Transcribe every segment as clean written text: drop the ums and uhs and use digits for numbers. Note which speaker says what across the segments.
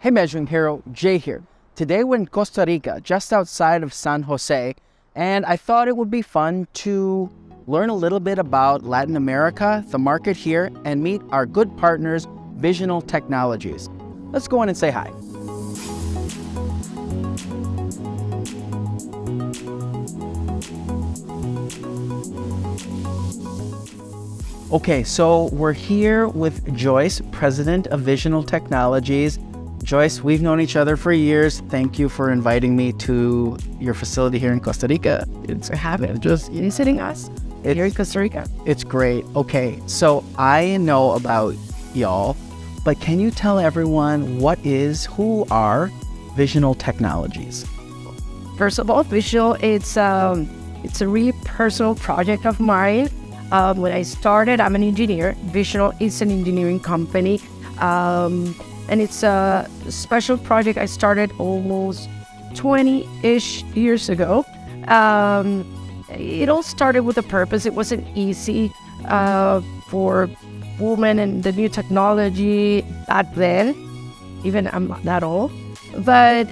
Speaker 1: Hey Measuring Hero, Jay here. Today we're in Costa Rica, just outside of San Jose, and I thought it would be fun to learn a little bit about Latin America, the market here, and meet our good partners, Visional Technologies. Let's go in and say hi. Okay, so we're here with Joyce, president of Visional Technologies. Joyce, we've known each other for years. Thank you for inviting me to your facility here in Costa Rica.
Speaker 2: It's a habit just visiting us here in Costa Rica.
Speaker 1: It's great. Okay, so I know about y'all, but can you tell everyone who are Visional Technologies?
Speaker 2: First of all, Visual, it's a really personal project of mine. When I started, I'm an engineer. Visional is an engineering company. And it's a special project I started almost 20-ish years ago. It all started with a purpose. It wasn't easy for women and the new technology back then. Even I'm not that old. But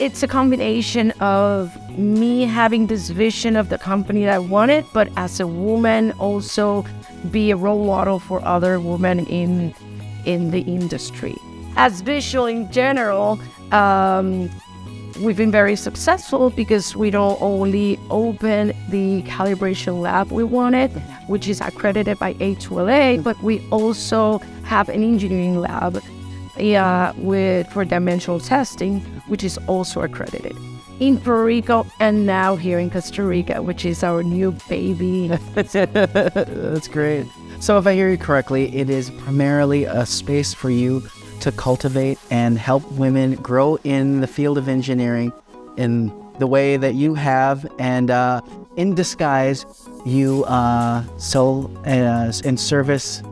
Speaker 2: it's a combination of me having this vision of the company that I wanted, but as a woman also be a role model for other women in the industry. As Visual in general, we've been very successful because we don't only open the calibration lab we wanted, which is accredited by A2LA, but we also have an engineering lab for dimensional testing, which is also accredited in Puerto Rico and now here in Costa Rica, which is our new baby.
Speaker 1: That's great. So if I hear you correctly, it is primarily a space for you to cultivate and help women grow in the field of engineering in the way that you have, and in disguise, you sell and service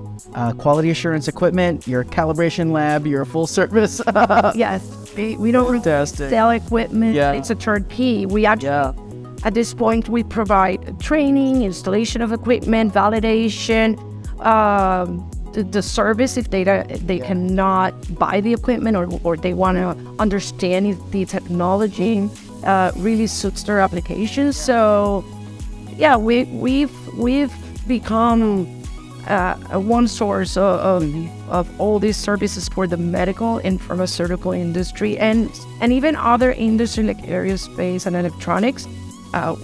Speaker 1: quality assurance equipment, your calibration lab, your full service.
Speaker 2: Yes, we don't sell equipment.
Speaker 1: Yeah.
Speaker 2: It's a turnkey. We actually, at this point, we provide training, installation of equipment, validation, the service if they cannot buy the equipment or they want to understand if the technology really suits their applications. So, yeah, we've become a one source of all these services for the medical and pharmaceutical industry and even other industry like aerospace and electronics.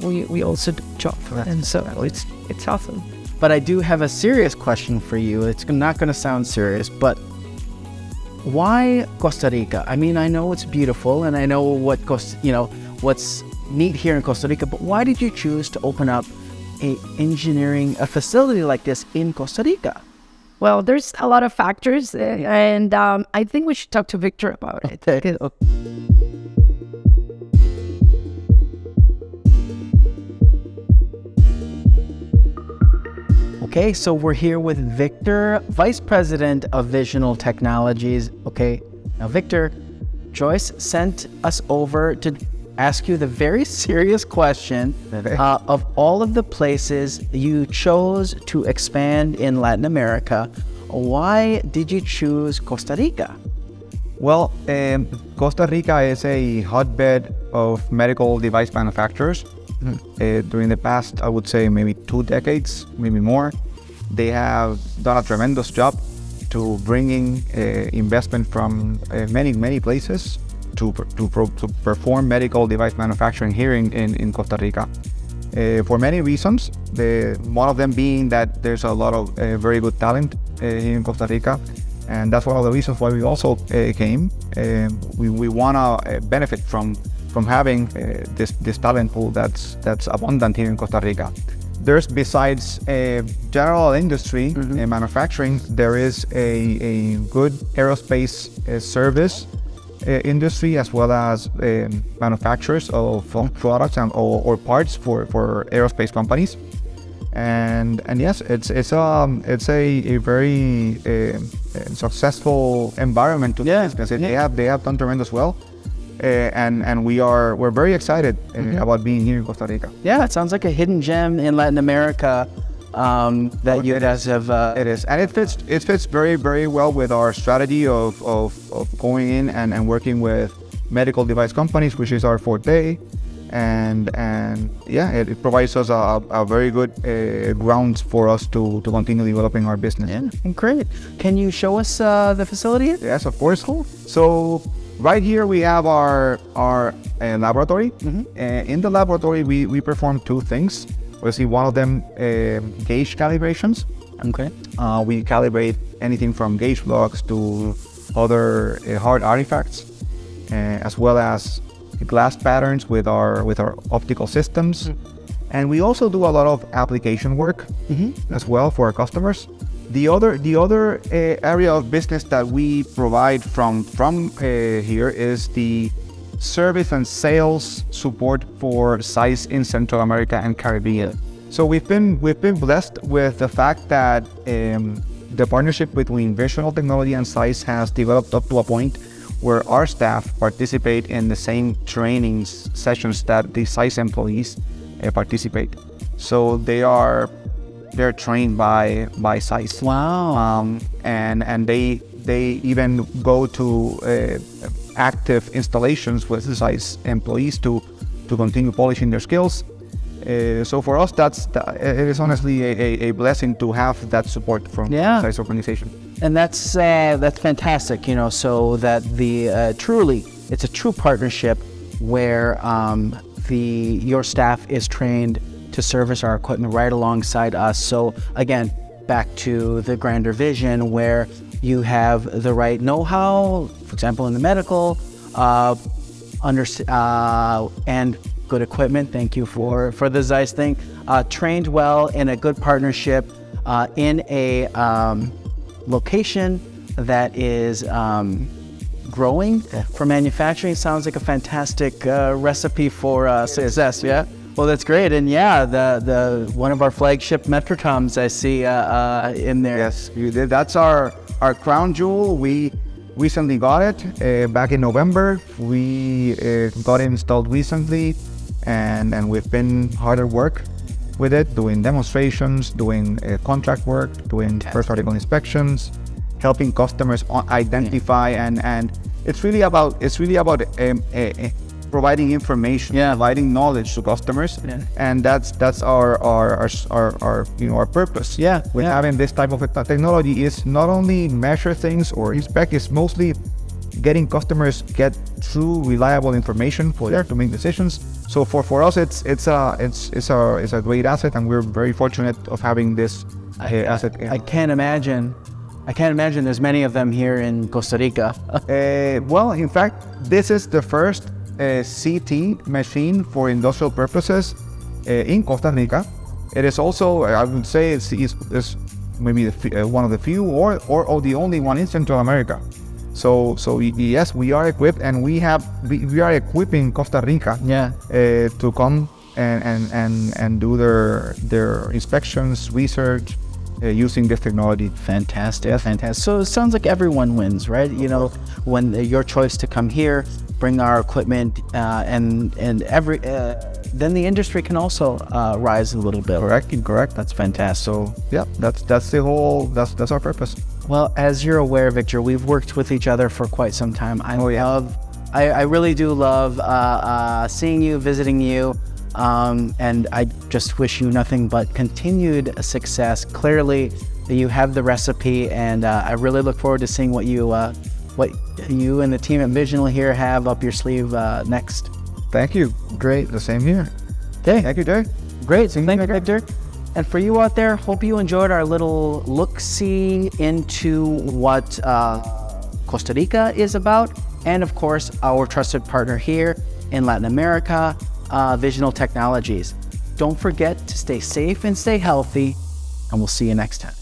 Speaker 2: We also do job for that, and so it's awesome.
Speaker 1: But I do have a serious question for you. It's not going to sound serious, but why Costa Rica? I mean, I know it's beautiful, and I know what's neat here in Costa Rica. But why did you choose to open up a facility like this in Costa Rica?
Speaker 2: Well, there's a lot of factors, and I think we should talk to Victor about it.
Speaker 1: Okay. Okay, so we're here with Victor, Vice President of Visional Technologies. Okay, now Victor, Joyce sent us over to ask you the very serious question of all of the places you chose to expand in Latin America. Why did you choose Costa Rica?
Speaker 3: Well, Costa Rica is a hotbed of medical device manufacturers. During the past, I would say maybe 2 decades, maybe more, they have done a tremendous job to bringing investment from many places to perform medical device manufacturing here in Costa Rica. For many reasons, one of them being that there's a lot of very good talent here in Costa Rica, and that's one of the reasons why we also came. We want to benefit from having this talent pool that's abundant here in Costa Rica. There's, besides general industry and manufacturing, there is a good aerospace service industry, as well as manufacturers of products or parts for aerospace companies. And yes, it's a very successful environment to business. They have done tremendous well. And we're very excited about being here in Costa Rica.
Speaker 1: Yeah, it sounds like a hidden gem in Latin America that you guys have.
Speaker 3: It is, and it fits very, very well with our strategy of going in and working with medical device companies, which is our forte, and yeah, it provides us a very good grounds for us to continue developing our business.
Speaker 1: Yeah, great. Can you show us the facility?
Speaker 3: Yes, of course. Cool. So right here we have our laboratory. In the laboratory, we perform two things. Obviously, one of them gauge calibrations.
Speaker 1: Okay.
Speaker 3: We calibrate anything from gauge blocks to other hard artifacts, as well as glass patterns with our optical systems. And we also do a lot of application work as well for our customers. The other area of business that we provide from here is the service and sales support for SAIS in Central America and Caribbean. So we've been blessed with the fact that the partnership between Visional Technology and SAIS has developed up to a point where our staff participate in the same training sessions that the SAIS employees participate. So they're trained by SAIS.
Speaker 1: Wow.
Speaker 3: And they even go to active installations with the SAIS employees to continue polishing their skills. So for us, it is honestly a blessing to have that support from SAIS organization.
Speaker 1: And that's fantastic, so that it's a true partnership where your staff is trained to service our equipment right alongside us. So again, back to the grander vision where you have the right know-how, for example, in the medical, and good equipment. Thank you for the Zeiss thing. Trained well in a good partnership in a location that is growing for manufacturing. Sounds like a fantastic recipe for success. Yeah. Well, that's great. And yeah, the one of our flagship Metrotoms I see in there.
Speaker 3: Yes, that's our crown jewel. We recently got it back in November. We got it installed recently, and we've been hard at work with it, doing demonstrations, doing contract work, doing first article inspections, helping customers identify, and it's really about providing information, providing knowledge to customers, and that's our purpose. With having this type of technology is not only measure things or inspect, it's mostly getting customers get true, reliable information for there to make decisions. So for us, it's a great asset, and we're very fortunate of having this asset.
Speaker 1: I can't imagine there's many of them here in Costa Rica.
Speaker 3: Well, in fact, this is the first CT machine for industrial purposes in Costa Rica. It is also, I would say, it's maybe one of the few or the only one in Central America. So yes, we are equipped, and we are equipping Costa Rica to come and do their inspections, research using this technology.
Speaker 1: Fantastic. So it sounds like everyone wins, right? When your choice to come here, bring our equipment, and then the industry can also rise a little bit.
Speaker 3: Correct.
Speaker 1: That's fantastic.
Speaker 3: So yeah, that's our purpose.
Speaker 1: Well, as you're aware, Victor, we've worked with each other for quite some time. I really do love seeing you, visiting you, and I just wish you nothing but continued success. Clearly, you have the recipe, and I really look forward to seeing what you and the team at Visional here have up your sleeve next.
Speaker 3: Thank you. Great. The same here.
Speaker 1: Okay.
Speaker 3: Thank you, Jay.
Speaker 1: Great. Thank you, Victor. And for you out there, hope you enjoyed our little look-see into what Costa Rica is about, and of course, our trusted partner here in Latin America, Visional Technologies. Don't forget to stay safe and stay healthy, and we'll see you next time.